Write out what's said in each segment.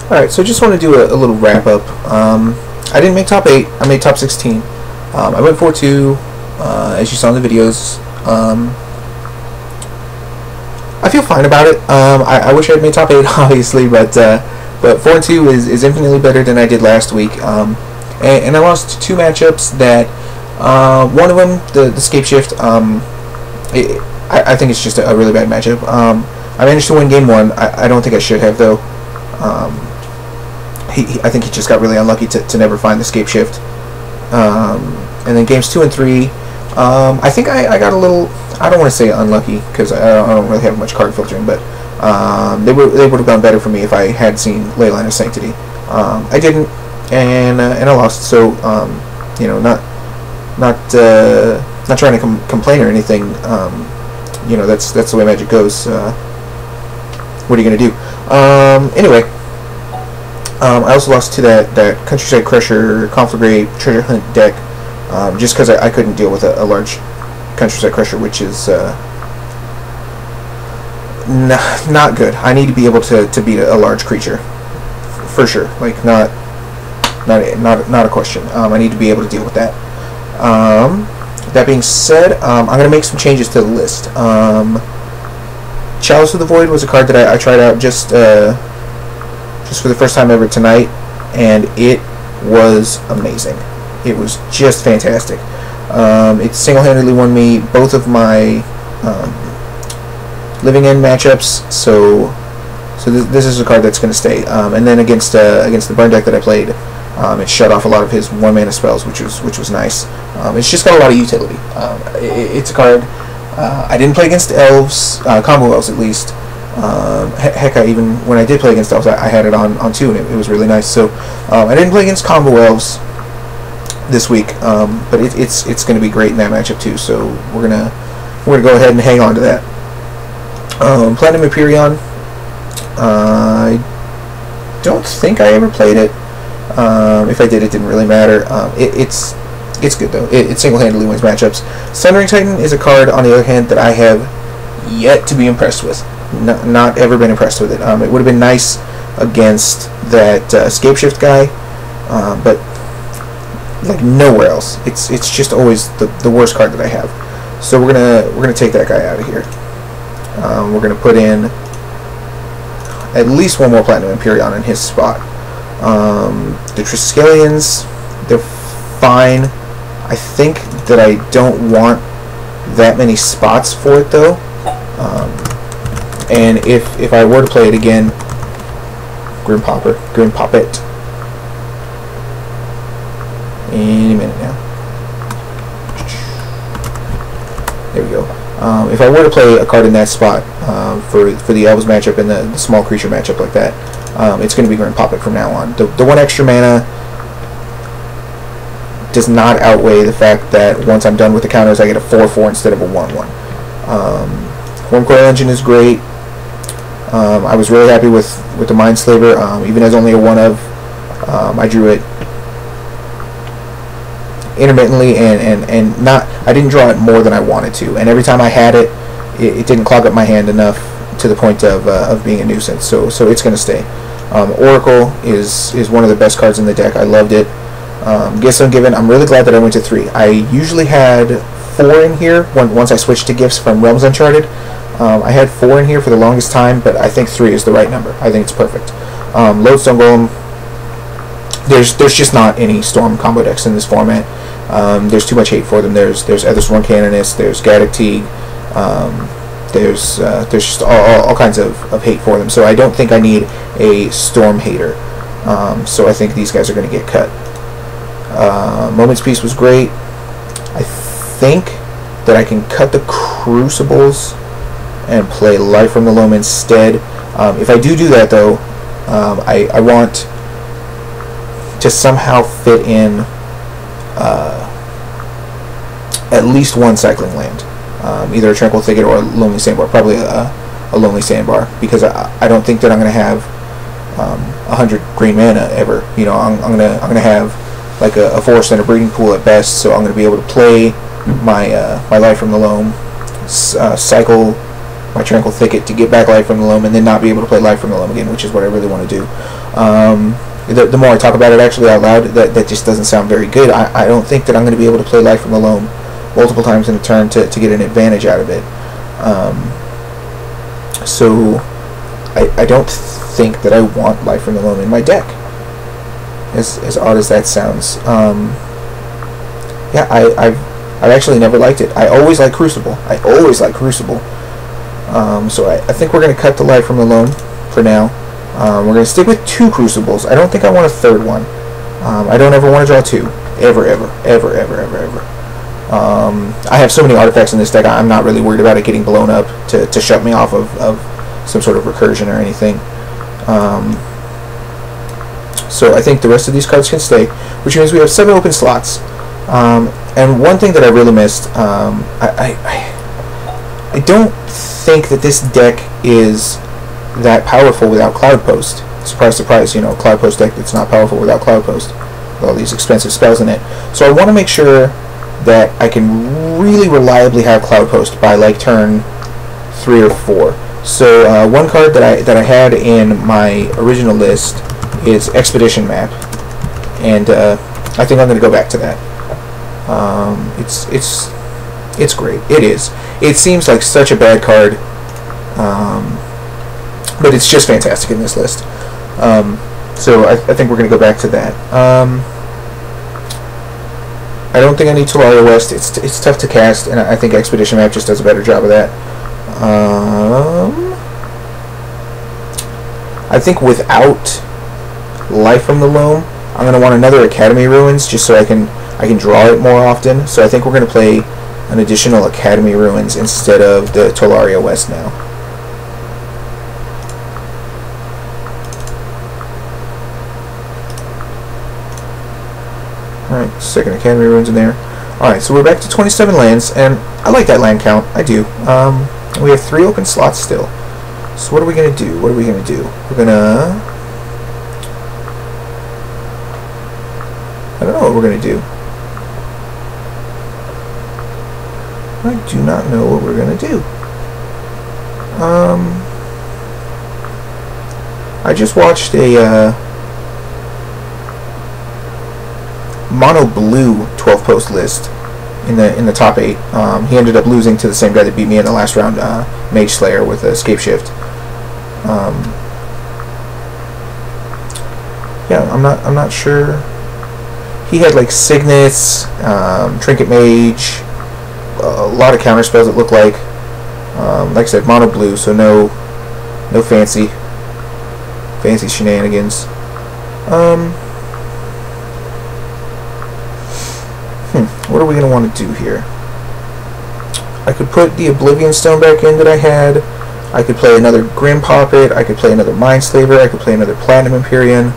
Alright, so I just want to do a little wrap up. I didn't make top 8, I made top 16. I went 4-2, as you saw in the videos. I feel fine about it. I wish I had made top 8, obviously, but 4-2 is infinitely better than I did last week. And I lost 2 matchups that, one of them, the Scape Shift, I think it's just a really bad matchup. I managed to win game 1. I don't think I should have, though. I think he just got really unlucky to never find the Scape Shift. And then games 2 and 3, I think I got a little, I don't want to say unlucky, because I don't really have much card filtering, but they would have gone better for me if I had seen Leyline of Sanctity. I didn't, and I lost, so, you know, not trying to complain or anything. You know, that's the way Magic goes. What are you going to do? Anyway, I also lost to that Countryside Crusher, Conflagrate, Treasure Hunt deck, just because I couldn't deal with a large Countryside Crusher, which is not good. I need to be able to beat a large creature, for sure. Like, not a question. I need to be able to deal with that. That being said, I'm going to make some changes to the list. Chalice of the Void was a card that I tried out just for the first time ever tonight, and it was amazing. It was just fantastic. It single-handedly won me both of my Living End matchups, so this is a card that's going to stay. And then against the burn deck that I played, it shut off a lot of his 1-mana spells, which was nice. It's just got a lot of utility. It's a card. I didn't play against elves, combo elves at least. Heck, even when I did play against elves, I had it on 2, and it was really nice. So I didn't play against combo elves this week, but it's going to be great in that matchup too. So we're gonna go ahead and hang on to that. Platinum Empyrean. I don't think I ever played it. If I did, it didn't really matter. It's good though. It single-handedly wins matchups. Sundering Titan is a card, on the other hand, that I have yet to be impressed with. Not ever been impressed with it. It would have been nice against that Scape Shift guy, but like nowhere else. It's just always the worst card that I have. So we're gonna take that guy out of here. We're gonna put in at least one more Platinum Empyrean in his spot. The Triskelions, they're fine. I think that I don't want that many spots for it though. And if I were to play it again, Grim Poppet, any minute now. There we go. If I were to play a card in that spot for the Elves matchup and the small creature matchup like that, it's going to be Grim Poppet from now on. The 1 extra mana does not outweigh the fact that once I'm done with the counters, I get a 4/4 instead of a 1/1. Wurmcoil Engine is great. I was really happy with the Mindslaver, even as only a 1/of. I drew it intermittently and not. I didn't draw it more than I wanted to, and every time I had it, it didn't clog up my hand enough to the point of being a nuisance. So it's going to stay. Oracle is one of the best cards in the deck. I loved it. Gifts Ungiven, I'm really glad that I went to 3. I usually had 4 in here once I switched to gifts from Realms Uncharted. I had 4 in here for the longest time, but I think 3 is the right number. I think it's perfect. Lodestone Golem, there's just not any Storm combo decks in this format. There's too much hate for them. There's Ethersworn Canonist, there's Gaddock Teeg, there's just all kinds of hate for them. So I don't think I need a Storm hater. So I think these guys are going to get cut. Moment's Peace was great. I think that I can cut the Crucibles and play Life from the Loam instead. If I do that though, I want to somehow fit in at least one cycling land, either a Tranquil Thicket or a Lonely Sandbar. Probably a Lonely Sandbar, because I don't think that I'm going to have 100 green mana ever. You know, I'm gonna have like a forest and a breeding pool at best. So I'm going to be able to play my Life from the Loam, cycle my Tranquil Thicket to get back Life from the Loam, and then not be able to play Life from the Loam again, which is what I really want to do. The more I talk about it actually out loud, that just doesn't sound very good. I don't think that I'm going to be able to play Life from the Loam multiple times in a turn to get an advantage out of it. So I don't think that I want Life from the Loam in my deck. As odd as that sounds. Yeah, I've actually never liked it. I always like Crucible. So I think we're going to cut the Life from the Loam for now. We're going to stick with 2 Crucibles. I don't think I want a third one. I don't ever want to draw 2. Ever. I have so many artifacts in this deck, I'm not really worried about it getting blown up to shut me off of some sort of recursion or anything. So I think the rest of these cards can stay, which means we have 7 open slots. And one thing that I really missed, I don't think that this deck is that powerful without Cloudpost. Surprise, surprise, you know, Cloudpost deck that's not powerful without Cloudpost. With all these expensive spells in it. So I want to make sure that I can really reliably have Cloudpost by like turn 3 or 4. So one card that I had in my original list is Expedition Map, and I think I'm going to go back to that. It's great. It is. It seems like such a bad card, but it's just fantastic in this list. So I think we're going to go back to that. I don't think I need Tolaria West. It's tough to cast, and I think Expedition Map just does a better job of that. I think without Life from the Loam, I'm going to want another Academy Ruins just so I can draw it more often. So I think we're going to play an additional Academy Ruins instead of the Tolaria West now. Alright, second Academy Ruins in there. Alright, so we're back to 27 lands, and I like that land count. I do. We have 3 open slots still. So what are we going to do? We're going to... I don't know what we're going to do. I do not know what we're going to do. I just watched a mono blue 12-post list in the top 8. He ended up losing to the same guy that beat me in the last round, Mage Slayer with Escape Shift. Yeah, I'm not sure. He had like Signets, Trinket Mage, a lot of counter spells it looked like. Like I said, mono blue, so no fancy shenanigans. What are we going to want to do here? I could put the Oblivion Stone back in that I had. I could play another Grim Poppet. I could play another Mindslaver. I could play another Platinum Empyrean.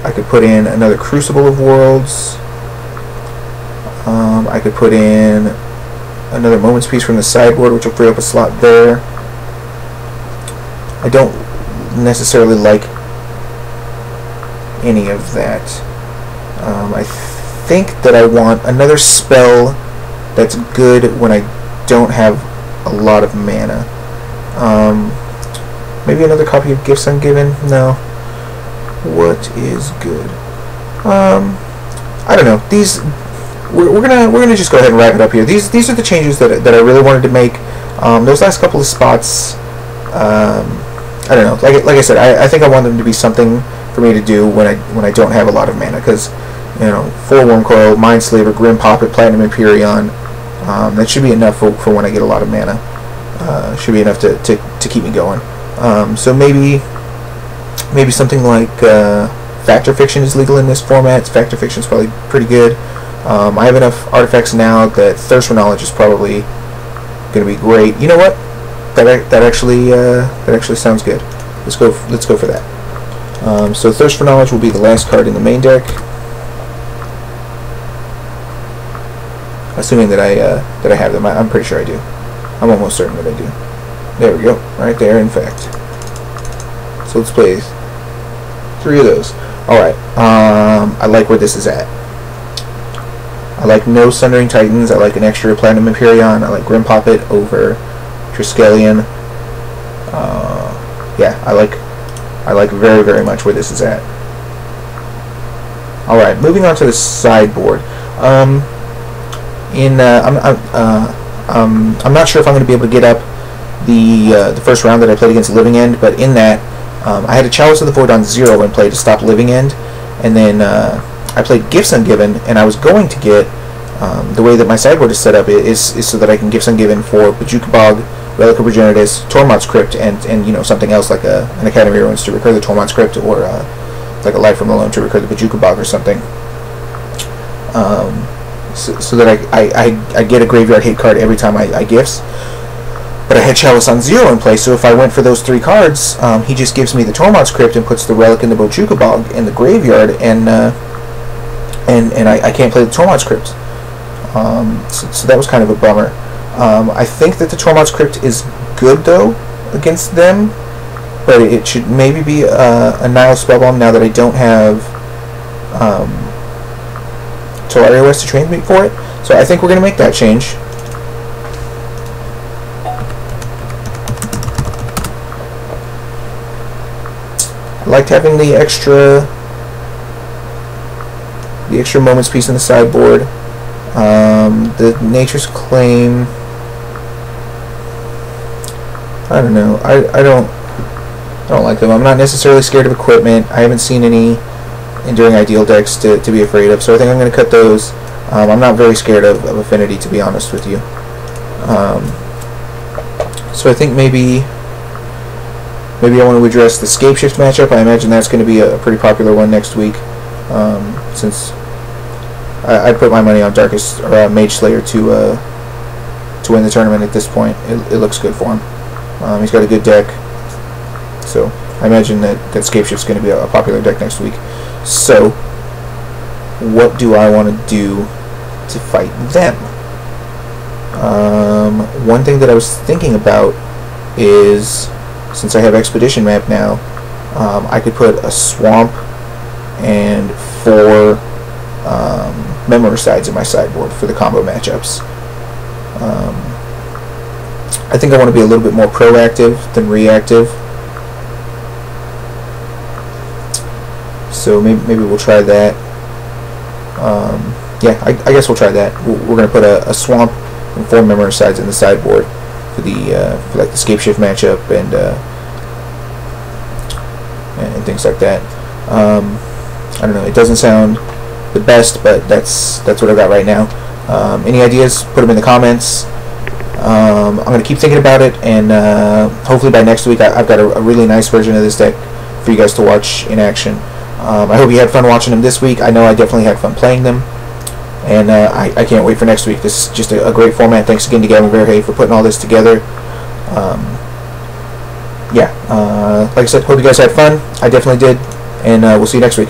I could put in another Crucible of Worlds. I could put in another Moment's Peace from the sideboard, which will free up a slot there. I don't necessarily like any of that. I think that I want another spell that's good when I don't have a lot of mana. Maybe another copy of Gifts Ungiven? No. What is good? I don't know. These we're gonna just go ahead and wrap it up here. These are the changes that I really wanted to make. Those last couple of spots, I don't know. Like I said, I think I want them to be something for me to do when I don't have a lot of mana, because you know, 4 Wurmcoil, Mindslaver, Grim Poppet, Platinum Empyrean, that should be enough for when I get a lot of mana. Should be enough to keep me going. So maybe something like Fact or Fiction is legal in this format. Fact or Fiction is probably pretty good. I have enough artifacts now that Thirst for Knowledge is probably going to be great. You know what? That actually sounds good. Let's go for that. So Thirst for Knowledge will be the last card in the main deck, assuming that I have them. I'm pretty sure I do. I'm almost certain that I do. There we go, right there. In fact, so let's play 3 of those. All right. I like where this is at. I like no Sundering Titans. I like an extra Platinum Empyrean. I like Grim Poppet over Triskelion. Yeah, I like I like very, very much where this is at. Alright, moving on to the sideboard. I'm not sure if I'm going to be able to get up the first round that I played against Living End, but in that, I had a Chalice of the Void on 0 and played to stop Living End, and then I played Gifts Ungiven, and I was going to get, the way that my sideboard is set up is so that I can Gifts Ungiven for Bojuka Bog, Relic of Progenitus, Tormod's Crypt, and you know, something else like an Academy of Ruins to recur the Tormod's Crypt, or like a Light from the Loam to recur the Bojuka Bog or something. So that I get a Graveyard Hate card every time I Gifts. But I had Chalice on 0 in play, so if I went for those 3 cards, he just gives me the Tormod's Crypt and puts the Relic in the Bojuka Bog in the graveyard, and I can't play the Tormod's Crypt. So that was kind of a bummer. I think that the Tormod's Crypt is good, though, against them, but it should maybe be a Nihil Spellbomb now that I don't have Tolaria West to transmute for it. So I think we're going to make that change. I liked having the extra Moments piece in the sideboard. The Nature's Claim, I don't know. I don't like them. I'm not necessarily scared of equipment. I haven't seen any Enduring Ideal decks to be afraid of, so I think I'm going to cut those. I'm not very scared of Affinity, to be honest with you. So I think maybe I want to address the Scapeshift matchup. I imagine that's going to be a pretty popular one next week, since I'd put my money on Darkest or Mage Slayer to win the tournament at this point. It looks good for him. He's got a good deck, so I imagine that Scapeshift's going to be a popular deck next week. So, what do I want to do to fight them? One thing that I was thinking about is, since I have Expedition Map now, I could put a Swamp and 4 Memoricides in my sideboard for the combo matchups. I think I want to be a little bit more proactive than reactive. So maybe we'll try that. Yeah, I guess we'll try that. We're going to put a Swamp and 4 Memoricides in the sideboard for like the Scapeshift matchup and things like that. I don't know. It doesn't sound the best, but that's what I've got right now. Any ideas? Put them in the comments. I'm going to keep thinking about it, and hopefully by next week I've got a really nice version of this deck for you guys to watch in action. I hope you had fun watching them this week. I know I definitely had fun playing them, and I can't wait for next week. This is just a great format. Thanks again to Gavin Verhey for putting all this together. Yeah, like I said, hope you guys had fun. I definitely did, and we'll see you next week.